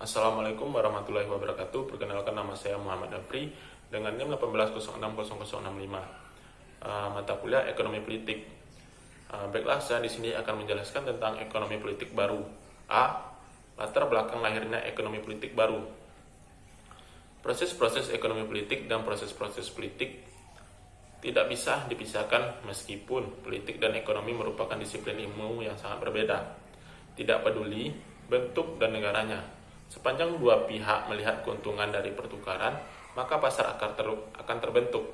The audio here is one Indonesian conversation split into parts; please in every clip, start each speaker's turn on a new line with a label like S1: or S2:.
S1: Assalamualaikum warahmatullahi wabarakatuh. Perkenalkan, nama saya Muhammad Afri dengan NIM 18060065. Mata kuliah Ekonomi Politik. Baiklah, saya di sini akan menjelaskan tentang ekonomi politik baru. A. Latar belakang lahirnya ekonomi politik baru. Proses-proses ekonomi politik dan proses-proses politik tidak bisa dipisahkan meskipun politik dan ekonomi merupakan disiplin ilmu yang sangat berbeda. Tidak peduli bentuk dan negaranya. Sepanjang dua pihak melihat keuntungan dari pertukaran, maka pasar akan terbentuk.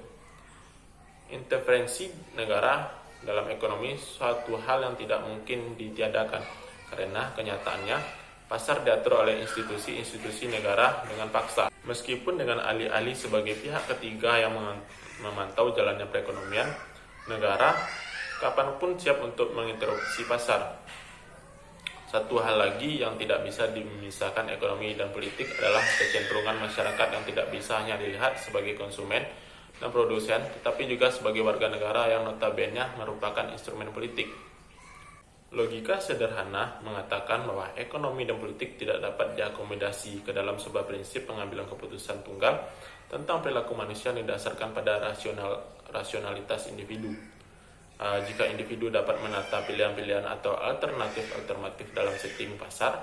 S1: Intervensi negara dalam ekonomi suatu hal yang tidak mungkin ditiadakan, karena kenyataannya pasar diatur oleh institusi-institusi negara dengan paksa. Meskipun dengan alih-alih sebagai pihak ketiga yang memantau jalannya perekonomian, negara kapanpun siap untuk menginterupsi pasar. Satu hal lagi yang tidak bisa dimisahkan ekonomi dan politik adalah kecenderungan masyarakat yang tidak bisa hanya dilihat sebagai konsumen dan produsen, tetapi juga sebagai warga negara yang notabene merupakan instrumen politik. Logika sederhana mengatakan bahwa ekonomi dan politik tidak dapat diakomodasi ke dalam sebuah prinsip pengambilan keputusan tunggal tentang perilaku manusia yang didasarkan pada rasionalitas individu. Jika individu dapat menata pilihan-pilihan atau alternatif dalam setting pasar,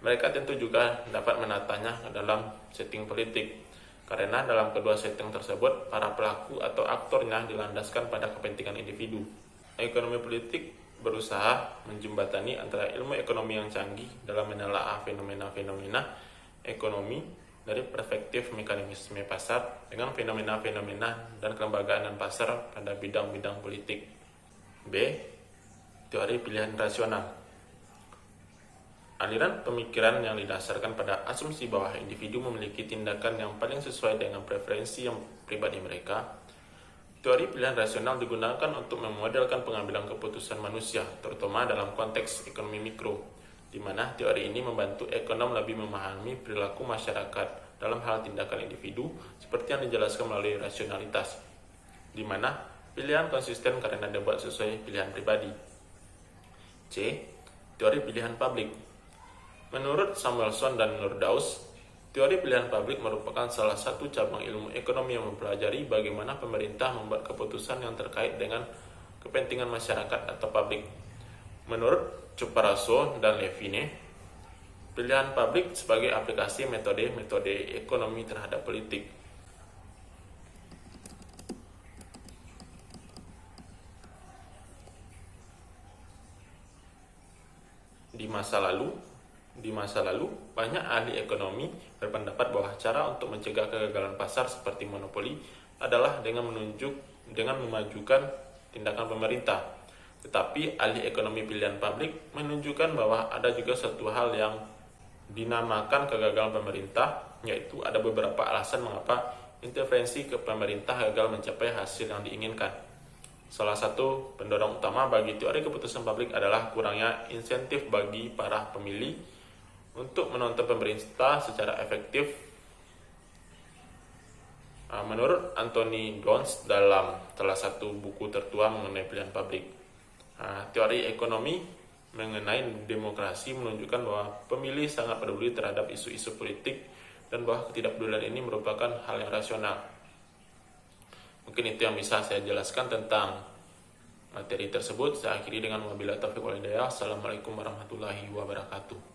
S1: mereka tentu juga dapat menatanya dalam setting politik. Karena dalam kedua setting tersebut, para pelaku atau aktornya dilandaskan pada kepentingan individu. Ekonomi politik berusaha menjembatani antara ilmu ekonomi yang canggih dalam menelaah fenomena-fenomena ekonomi dari perspektif mekanisme pasar dengan fenomena-fenomena dan kelembagaan dan pasar pada bidang-bidang politik. B. Teori pilihan rasional. Aliran pemikiran yang didasarkan pada asumsi bahwa individu memiliki tindakan yang paling sesuai dengan preferensi yang pribadi mereka. Teori pilihan rasional digunakan untuk memodelkan pengambilan keputusan manusia, terutama dalam konteks ekonomi mikro, di mana teori ini membantu ekonom lebih memahami perilaku masyarakat dalam hal tindakan individu, seperti yang dijelaskan melalui rasionalitas, di mana pilihan konsisten karena dibuat sesuai pilihan pribadi. C. Teori pilihan publik. Menurut Samuelson dan Nordhaus, teori pilihan publik merupakan salah satu cabang ilmu ekonomi yang mempelajari bagaimana pemerintah membuat keputusan yang terkait dengan kepentingan masyarakat atau publik. Menurut Cuparaso dan Levine, pilihan publik sebagai aplikasi metode ekonomi terhadap politik. Di masa lalu, banyak ahli ekonomi berpendapat bahwa cara untuk mencegah kegagalan pasar seperti monopoli adalah dengan memajukan tindakan pemerintah. Tetapi ahli ekonomi pilihan publik menunjukkan bahwa ada juga satu hal yang dinamakan kegagalan pemerintah, yaitu ada beberapa alasan mengapa intervensi ke pemerintah gagal mencapai hasil yang diinginkan. Salah satu pendorong utama bagi teori keputusan publik adalah kurangnya insentif bagi para pemilih untuk menonton pemerintah secara efektif. Menurut Anthony Downs dalam salah satu buku tertua mengenai pilihan publik, teori ekonomi mengenai demokrasi menunjukkan bahwa pemilih sangat peduli terhadap isu-isu politik dan bahwa ketidakpedulian ini merupakan hal yang rasional. Mungkin itu yang bisa saya jelaskan tentang materi tersebut. Saya akhiri dengan wabillahi taufiq wal hidayah. Assalamualaikum warahmatullahi wabarakatuh.